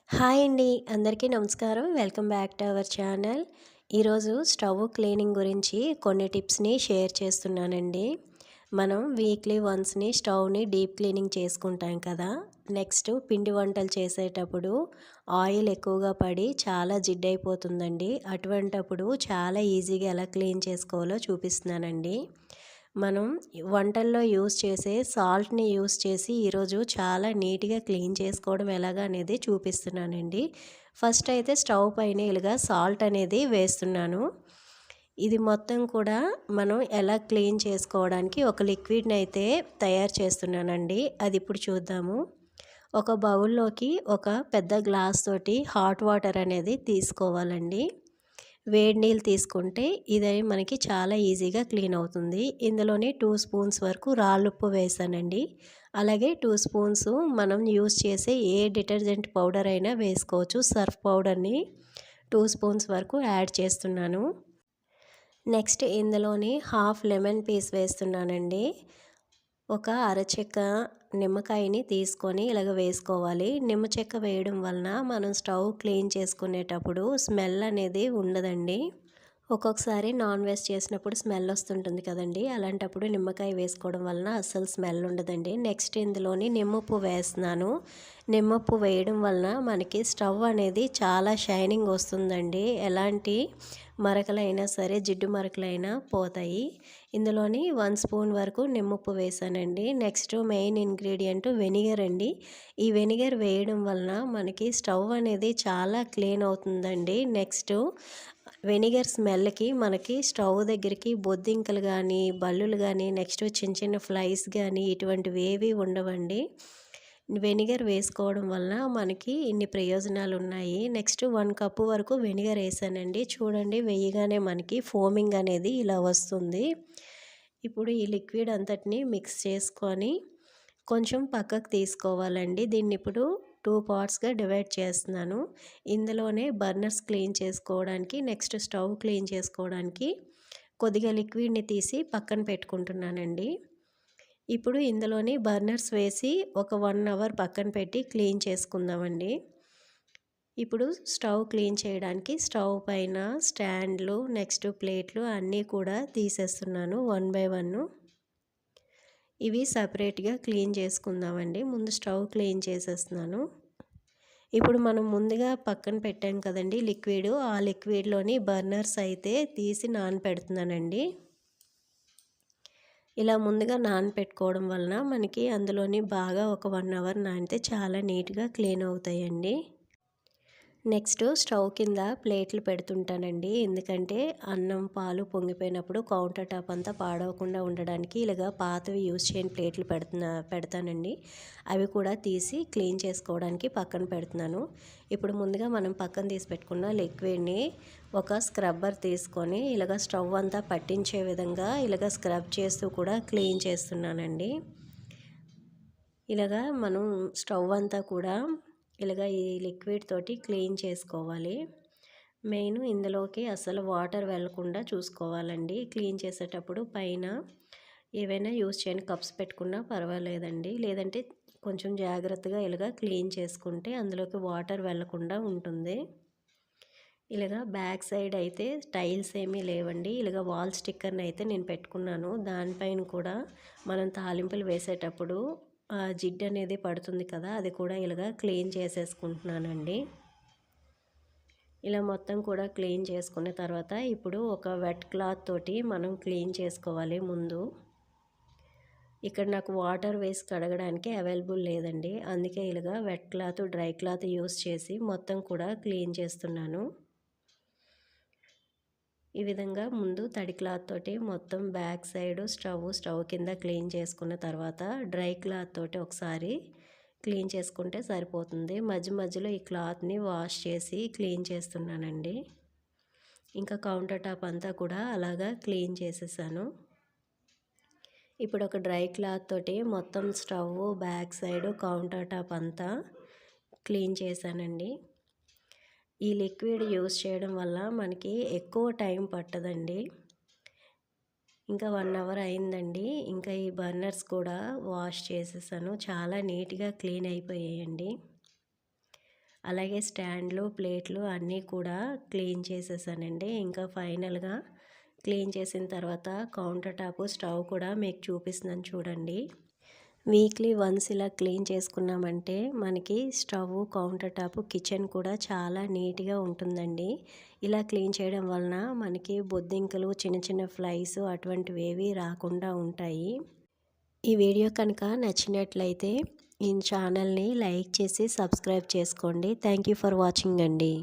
Hi అండి. అందరికీ నమస్కారం. Welcome back to our channel. ఈరోజు స్టవ్ క్లీనింగ్ గురించి కొన్ని టిప్స్‌ని షేర్ చేస్తున్నానండి. మనం వీక్లీ వన్స్‌ని స్టవ్‌ని డీప్ క్లీనింగ్ చేసుకుంటాం కదా! నెక్స్ట్ పిండి వంటలు చేసేటప్పుడు ఆయిల్ ఎక్కువగా పడి చాలా జిడ్డయిపోతుందండి. అటువంటప్పుడు చాలా ఈజీగా ఎలా క్లీన్ చేసుకోవాలో చూపిస్తున్నానండి. మనం వంటల్లో యూజ్ చేసే సాల్ట్‌ని యూజ్ చేసి ఈరోజు చాలా నీట్‌గా క్లీన్ చేసుకోవడం ఎలాగా అనేది చూపిస్తున్నానండి. ఫస్ట్ అయితే స్టవ్ పైన ఇలాగా సాల్ట్ అనేది వేస్తున్నాను. ఇది మొత్తం కూడా మనం ఎలా క్లీన్ చేసుకోవడానికి ఒక లిక్విడ్‌ని అయితే తయారు చేస్తున్నానండి. అది ఇప్పుడు చూద్దాము. ఒక బౌల్‌లోకి ఒక పెద్ద గ్లాస్ తోటి హాట్ వాటర్ అనేది తీసుకోవాలండి. వేడి నీళ్ళు తీసుకుంటే ఇది మనకి చాలా ఈజీగా క్లీన్ అవుతుంది. ఇందులోని 2 స్పూన్స్ వరకు రాళ్ళుప్పు వేసానండి. అలాగే 2 స్పూన్స్ మనం యూజ్ చేసే ఏ డిటర్జెంట్ పౌడర్ అయినా వేసుకోవచ్చు. సర్ఫ్ పౌడర్‌ని 2 స్పూన్స్ వరకు యాడ్ చేస్తున్నాను. నెక్స్ట్ ఇందులోని హాఫ్ లెమన్ పీస్ వేస్తున్నానండి. ఒక అరచెక్క నిమ్మకాయని తీసుకొని ఇలాగ వేసుకోవాలి. నిమ్మ చెక్క వేయడం వలన మనం స్టవ్ క్లీన్ చేసుకునేటప్పుడు స్మెల్ అనేది ఉండదండి. ఒక్కొక్కసారి నాన్ వెజ్ చేసినప్పుడు స్మెల్ వస్తుంటుంది కదండీ! అలాంటప్పుడు నిమ్మకాయ వేసుకోవడం వలన అస్సలు స్మెల్ ఉండదండి. నెక్స్ట్ ఇందులోని నిమ్మప్పు వేస్తున్నాను. నిమ్మప్పు వేయడం వలన మనకి స్టవ్ అనేది చాలా షైనింగ్ వస్తుందండి. ఎలాంటి మరకలైనా సరే, జిడ్డు మరకలైనా పోతాయి. ఇందులోని 1 స్పూన్ వరకు నిమ్మప్పు వేసానండి. నెక్స్ట్ మెయిన్ ఇంగ్రీడియంట్ వెనిగర్ అండి. ఈ వెనిగర్ వేయడం వలన మనకి స్టవ్ అనేది చాలా క్లీన్ అవుతుందండి. నెక్స్ట్ వెనిగర్ స్మెల్‌కి మనకి స్టవ్ దగ్గరికి బొద్దింకలు గానీ, బల్లులు గానీ, నెక్స్ట్ చిన్న చిన్న ఫ్లైస్ గానీ ఇటువంటివి ఏవి ఉండవండి. వెనిగర్ వేసుకోవడం వలన మనకి ఇన్ని ప్రయోజనాలున్నాయి. నెక్స్ట్ 1 కప్పు వరకు వెనిగర్ ఏసానండి. చూడండి వేయగానే మనకి ఫోమింగ్ అనేది ఇలా వస్తుంది. ఇప్పుడు ఈ లిక్విడ్ అంతటిని మిక్స్ చేసుకొని కొంచెం పక్కకు తీసుకోవాలండి. దీన్నిప్పుడు 2 పార్ట్స్‌గా డివైడ్ చేస్తున్నాను. ఇందులోనే బర్నర్స్ క్లీన్ చేసుకోవడానికి, నెక్స్ట్ స్టవ్ క్లీన్ చేసుకోవడానికి కొద్దిగా లిక్విడ్‌ని తీసి పక్కన పెట్టుకుంటున్నానండి. ఇప్పుడు ఇందులోని బర్నర్స్ వేసి ఒక 1 అవర్ పక్కన పెట్టి క్లీన్ చేసుకుందామండి. ఇప్పుడు స్టవ్ క్లీన్ చేయడానికి స్టవ్ పైన స్టాండ్‌లు, నెక్స్ట్ ప్లేట్లు అన్నీ కూడా తీసేస్తున్నాను వన్ బై వన్. ఇవి సెపరేట్‌గా క్లీన్ చేసుకుందామండి. ముందు స్టవ్ క్లీన్ చేసేస్తున్నాను. ఇప్పుడు మనం ముందుగా పక్కన పెట్టాం కదండీ లిక్విడ్. ఆ లిక్విడ్‌లోని బర్నర్స్ అయితే తీసి నానపెడుతున్నానండి. ఇలా ముందుగా నానపెట్టుకోవడం వలన మనకి అందులోని బాగా ఒక 1 అవర్ నానితే చాలా నీట్‌గా క్లీన్ అవుతాయండి. నెక్స్ట్ స్టవ్ కింద ప్లేట్లు పెడుతుంటానండి. ఎందుకంటే అన్నం, పాలు పొంగిపోయినప్పుడు కౌంటర్ టాప్ అంతా పాడవకుండా ఉండడానికి ఇలాగా పాతవి యూజ్ చేయని ప్లేట్లు పెడతానండి. అవి కూడా తీసి క్లీన్ చేసుకోవడానికి పక్కన పెడుతున్నాను. ఇప్పుడు ముందుగా మనం పక్కన తీసి పెట్టుకున్న లిక్విడ్‌ని ఒక స్క్రబ్బర్ తీసుకొని ఇలాగ స్టవ్ అంతా పట్టించే విధంగా ఇలాగ స్క్రబ్ చేస్తూ కూడా క్లీన్ చేస్తున్నానండి. ఇలాగా మనం స్టవ్ అంతా కూడా ఇలాగ ఈ లిక్విడ్ తోటి క్లీన్ చేసుకోవాలి. మెయిన్ ఇందులోకి అసలు వాటర్ వెళ్ళకుండా చూసుకోవాలండి. క్లీన్ చేసేటప్పుడు పైన ఏవైనా యూజ్ చేయని కప్స్ పెట్టుకున్నా పర్వాలేదండి. లేదంటే కొంచెం జాగ్రత్తగా ఇలాగ క్లీన్ చేసుకుంటే అందులోకి వాటర్ వెళ్ళకుండా ఉంటుంది. ఇలాగ బ్యాక్ సైడ్ అయితే టైల్స్ ఏమీ లేవండి. ఇలాగ వాల్ స్టిక్కర్‌ని అయితే నేను పెట్టుకున్నాను. దానిపైన కూడా మనం తాలింపులు వేసేటప్పుడు జిడ్డు అనేది పడుతుంది కదా! అది కూడా ఇలాగ క్లీన్ చేసేసుకుంటున్నానండి. ఇలా మొత్తం కూడా క్లీన్ చేసుకున్న తర్వాత ఇప్పుడు ఒక వెట్ క్లాత్ తోటి మనం క్లీన్ చేసుకోవాలి ముందు. ఇక్కడ నాకు వాటర్ వేసి కడగడానికి అవైలబుల్ లేదండి. అందుకే ఇలాగ wet cloth, dry cloth use చేసి మొత్తం కూడా క్లీన్ చేస్తున్నాను. ఈ విధంగా ముందు తడి క్లాత్ తోటి మొత్తం బ్యాక్ సైడ్ స్టవ్ కింద క్లీన్ చేసుకున్న తర్వాత డ్రై క్లాత్ తోటి ఒకసారి క్లీన్ చేసుకుంటే సరిపోతుంది. మధ్య మధ్యలో ఈ క్లాత్ని వాష్ చేసి క్లీన్ చేస్తున్నానండి. ఇంకా కౌంటర్ టాప్ అంతా కూడా అలాగా క్లీన్ చేసేసాను. ఇప్పుడు ఒక డ్రై క్లాత్ తోటి మొత్తం stove back side counter top అంతా క్లీన్ చేశానండి. ఈ లిక్విడ్ యూజ్ చేయడం వల్ల మనకి ఎక్కువ టైం పట్టదండి. ఇంకా 1 అవర్ అయిందండి. ఇంకా ఈ బర్నర్స్ కూడా వాష్ చేసేసాను. చాలా నీట్‌గా క్లీన్ అయిపోయాయండి. అలాగే స్టాండ్లు, ప్లేట్లు అన్నీ కూడా క్లీన్ చేసేసానండి. ఇంకా ఫైనల్‌గా క్లీన్ చేసిన తర్వాత కౌంటర్ టాపు, స్టవ్ కూడా మీకు చూపిస్తున్నాను చూడండి. వీక్లీ వన్స్ ఇలా క్లీన్ చేసుకున్నామంటే మనకి స్టవ్, కౌంటర్ టాప్, కిచెన్ కూడా చాలా నీట్‌గా ఉంటుందండి. ఇలా క్లీన్ చేయడం వలన మనకి బొద్దింకలు, చిన్న చిన్న ఫ్లైస్ అటువంటివేవి రాకుండా ఉంటాయి. ఈ వీడియో కనుక నచ్చినట్లయితే ఈ ఛానల్ని లైక్ చేసి సబ్స్క్రైబ్ చేసుకోండి. థ్యాంక్ యూ ఫర్ వాచింగ్ అండి.